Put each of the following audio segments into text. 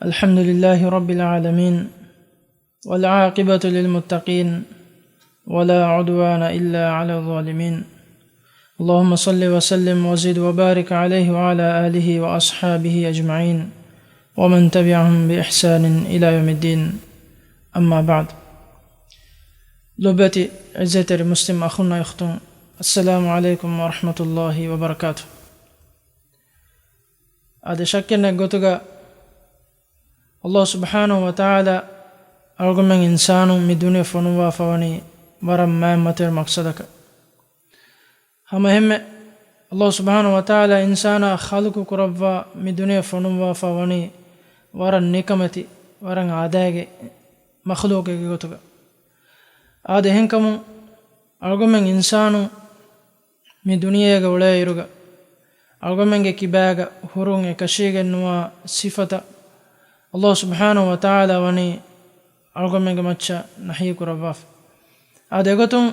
الحمد لله رب العالمين والعاقبة للمتقين ولا عدوان إلا على الظالمين اللهم صل وسلم وزد وبارك عليه وعلى آله وأصحابه أجمعين ومن تبعهم بإحسان إلى يوم الدين أما بعد لبتي عزة المسلم أخونا يختم السلام عليكم ورحمة الله وبركاته هذا شكنا قطغا الله سبحانه وتعالى أرغم إنسان من دنيا فنوا فوني ورم ما متر مقصدك هم الله سبحانه وتعالى إنسان خلق كربا من دنيا فنوا فوني ورن نكمتي ورن عداء مخلوق قطغا هذا هنكم أرغم إنسان من دنيا ولا يرغى أرغم كباغ هرون كشيغ نوا صفة الله سبحانه وتعالى وني أرغمك مچا نحي كرباف هذا يقولون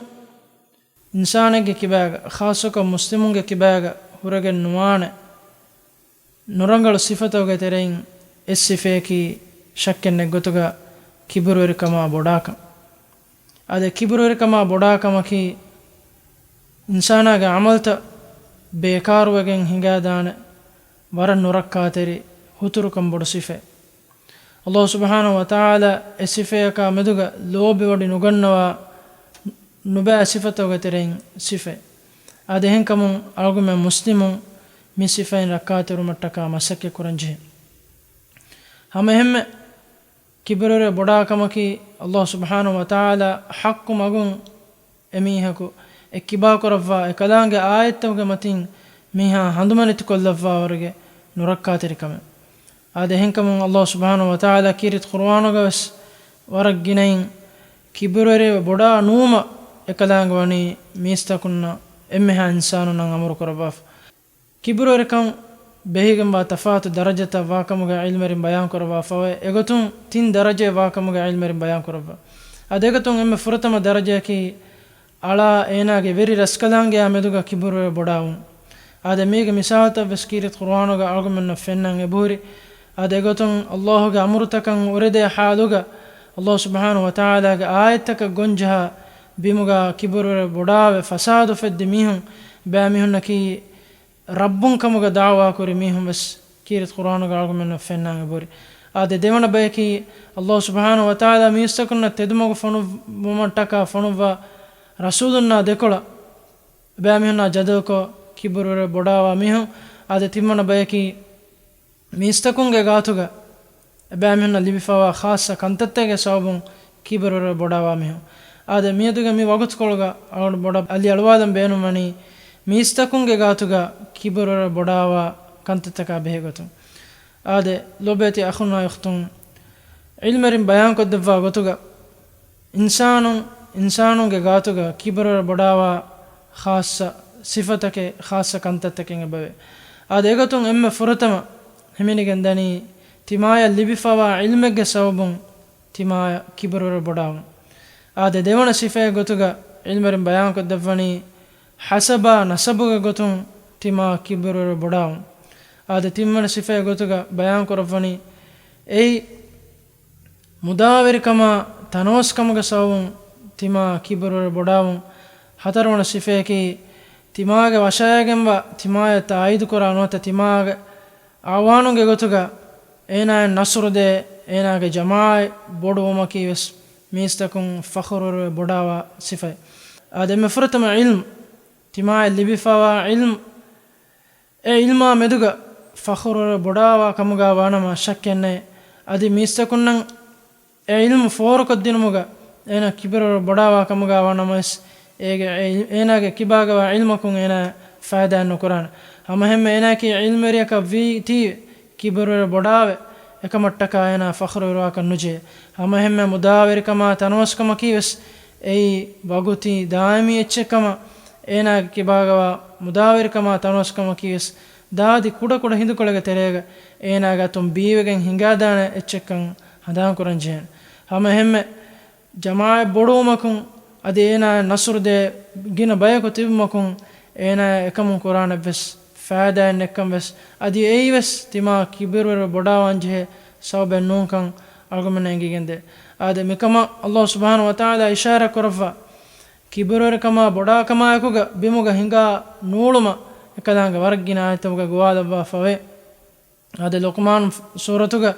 إنسانك كباغ خاصك مسلمك كباغ هرغ نوان نرنغل صفتك ترين الصفيكي شك نقطك كبروركما بوداكم هذا كبروركما بوداكم كي إنسانك عملت بيكار وغن هنگادان ورن نركاتري هتركم بودو صفه الله سبحانه وتعالى الصفة كمدوغا لوب ودي نغنوا نبا صفته غترين صفة هذا هنكم أرغم مسلم من صفين ركاتر متكا مسك كرنجه هم كبرر بڑا كمكي الله سبحانه وتعالى حق مغون اميهكو اكبا كرفا اكلانغ آيتوغ متين ميها هندمنت كلفا ورغه نركاتر كم هذا هنكم الله سبحانه وتعالى كيرت قرآن وغس ورقنين كبرر بڑا نوما اكلانغ واني ميستكنا امها انسان نغمر كرباف كبرر كم بهيغم با تفات درجة واكمغ علم رم بيان كرباف اغتون تين درجة واكمغ علم رم بيان كرباف هذا اغتون ام فرتم درجة كي على ايناغ ويري رسكلانغ امدوغ كبرر بڑاون هذا ميغ مثال تبس كيرت قرآن وغ ارغمن فنن ابوري هذا يقولون الله أمرتك ورد حالك الله سبحانه وتعالى آيتك جنجها بمجا كبر بڑا فساد في الدميهم باميهم كي ربهم كمجا دعوة كريميهم بس كيرت قرآن وقالوا من فنان بوري هذا ديوانا بيكي الله سبحانه وتعالى ميستكنا تدمج فنو بمنتكا فنو رسولنا دكلا باميهم جدوكو كبر بڑا واميهم هذا تيمنا بيكي ميستكونගේ ගාතුග එබෑමිහුන්න ලිබිෆවා ખાસ කන්තත්තගේ සවබුන් කිබරර බොඩාවා මිහු ආද මියදුග මි වගුත් කොළග අවුඩ බොඩ අලි අලවාදම් බේනුමනි මීස්තකුන්ගේ ගාතුග කිබරර බොඩාවා කන්තත්තක බෙහෙගතුන් ආද ලොබේති අඛුනා යඛතුන් ඉල්මරින් බයන් කොද්දවා ගතුග ඉන්සානුන්ගේ ගාතුග කිබරර බොඩාවා ખાસ සිෆතකේ ખાસ කන්තත්තකෙන් බවේ ආද ඒගතුන් එම්ම ෆුරතම همينيگن داني تيمايا لبيفوا علمك سببون تيمايا كبرور بڑاون آده ديوانا صفه گوتوگا علمرن بيان كدفني حسبا نسبوگا گوتون تيما كبرور بڑاون آده تيمانا صفه گوتوگا بيان كرفني اي مداور كما تنوس كما سببون تيما كبرور بڑاون هترون صفه كي تيماگه وشايگنوا تيمايا تايد كرانوتا تيماگه ආවානුගේ ගොතුග ඒනාය නසුරුදේ ඒනාගේ ජමායි බොඩුවමකී වෙස් මීස්තකුන් ෆඛරුර බොඩාවා සිෆයි ආදෙම ෆරතම ඉල්ම් තිමාය ලිබිෆවා ඉල්ම් ඒ ඉල්මා මෙදුග ෆඛරුර බොඩාවා කමුගා වානම ශක්කන්නේ අදි මීස්තකුන් නම් ඒ ඉල්ම් ෆෝරක දිනමුග ඒන කිබරර බොඩාවා කමුගා වානමස් ඒගේ ඒනාගේ කිබාගවා ඉල්මකුන් ඒනා ෆායදා නොකරන هم هناك علم ريك في تي كبر بڑاوه එකමට්ටක ආයන ෆඛර වරක නුජේ هم මුදාවර කම තනවස්කම කීවස් ඒ වගුති දායමි එච්චකම එනා කිබාගව මුදාවර කම තනවස්කම කීවස් දාදි කුඩ කුඩ හිඳු කොලග තෙරේග එනා ගතුම් බීවගෙන් හිඟා දාන එච්චකම් හදාන් කරන්ජේ هم ජමාය බොඩෝමකුන් අද එනා නසුර් දේ ගින බයක තිබමකුන් එනා එකම කුරාන බස් فادا نكم بس ادي ايوس تما كبر بڑا وانجه sawbe nun kan argumen engigende ade mikama Allah subhanahu wa ta'ala ishara korfa kibirore kama boda kama ekuga bimuga hinga nuuluma ekadanga wargina ayatuga gwada fawe ade Luqman suratuga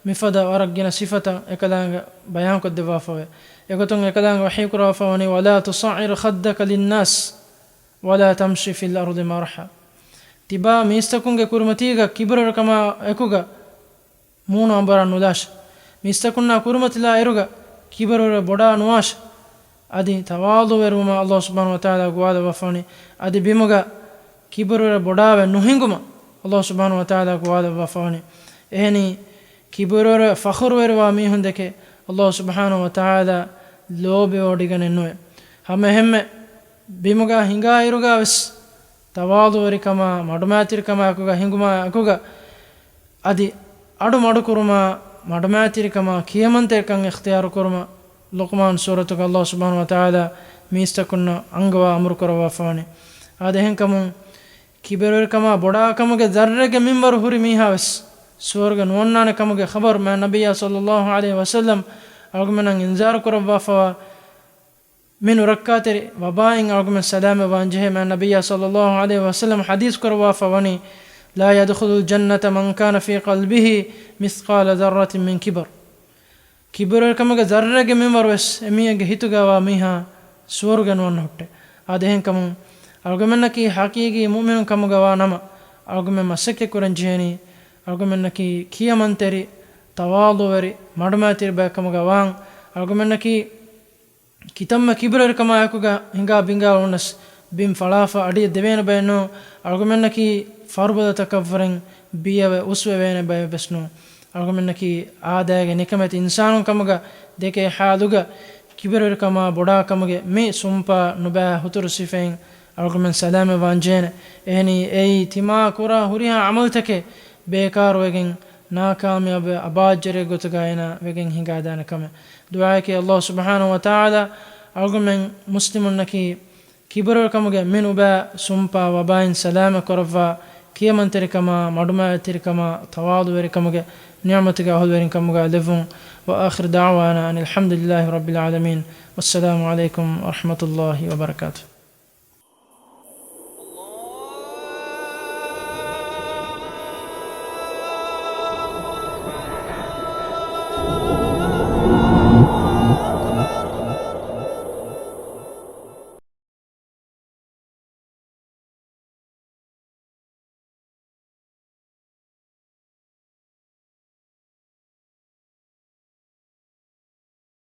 mifada wargina sifata ekadanga bayan ko deva fawe ekotong ekadanga wahi kura fawani wala tusa'ir khaddaka linnas wala tamshi fil ardi marha tiba mistakunge kurmatiga kibirore kama ekuga munu ambara nudash mistakunna kurmatila eruga kibirore boda nuwash adi tawadu veruma Allah subhanahu wa ta'ala gwada wafani adi bimuga kibirore bodawe nuhinguma Allah subhanahu wa ta'ala gwada wafani ehni kibirore fakhur verwa mi hundeke Allah subhanahu wa ta'ala lobe odigane noe hame hemme bimuga hinga iruga ves tawadu verikama madumatir kama akuga hinguma akuga adi adu madu kuruma madumatir kama kiyamante kan ikhtiyar kuruma Luqman suratuka Allah subhanahu wa ta'ala mistakunna angwa amru karawa fani ade henkamun kibiror kama boda kamuge zarrege minbar huri mihaves surga nonnane kamuge khabar ma nabiyya sallallahu alaihi wasallam argumenan inzar karawa fa min rakkatir wabain argumen salam wanjehe ma nabiyya sallallahu alaihi wasallam hadith karawa fa wani la yadkhulul jannata man kana fi qalbihi mithqala dharratin min kibr kibiror kamaga zarrege memwarwes emiyege hitugawa miha swargan wan hotte adehen kamun argumennaki haqiqi mu'minun kamaga nama argumen masake kuran jeni argumennaki kiyamanteri tawadu veri madumatir ba kamaga wan argumennaki kitamma kibiror kama yakuga hinga binga onas bim falafa adi devena bayno argumennaki farbada takavren biyawe uswe vene bay besno argumennaki aadage nikamet insanun kamaga deke haaluga kibiror kama boda kamage me sumpa nuba hutur sifen argumen salame vanjene ehni ei tima kura huriha amal take bekar wegen nakamyab abajere gotagaina wegen hinga dana kame dua ke Allah subhanahu wa ta'ala argumen muslimun naki kibiror kamage menuba sumpa wabain salame korva kiyamanteri kama maduma terikama tawadu veri kamage نعمتك أهل ورين كمغا لفون وآخر دعوانا أن الحمد لله رب العالمين والسلام عليكم ورحمة الله وبركاته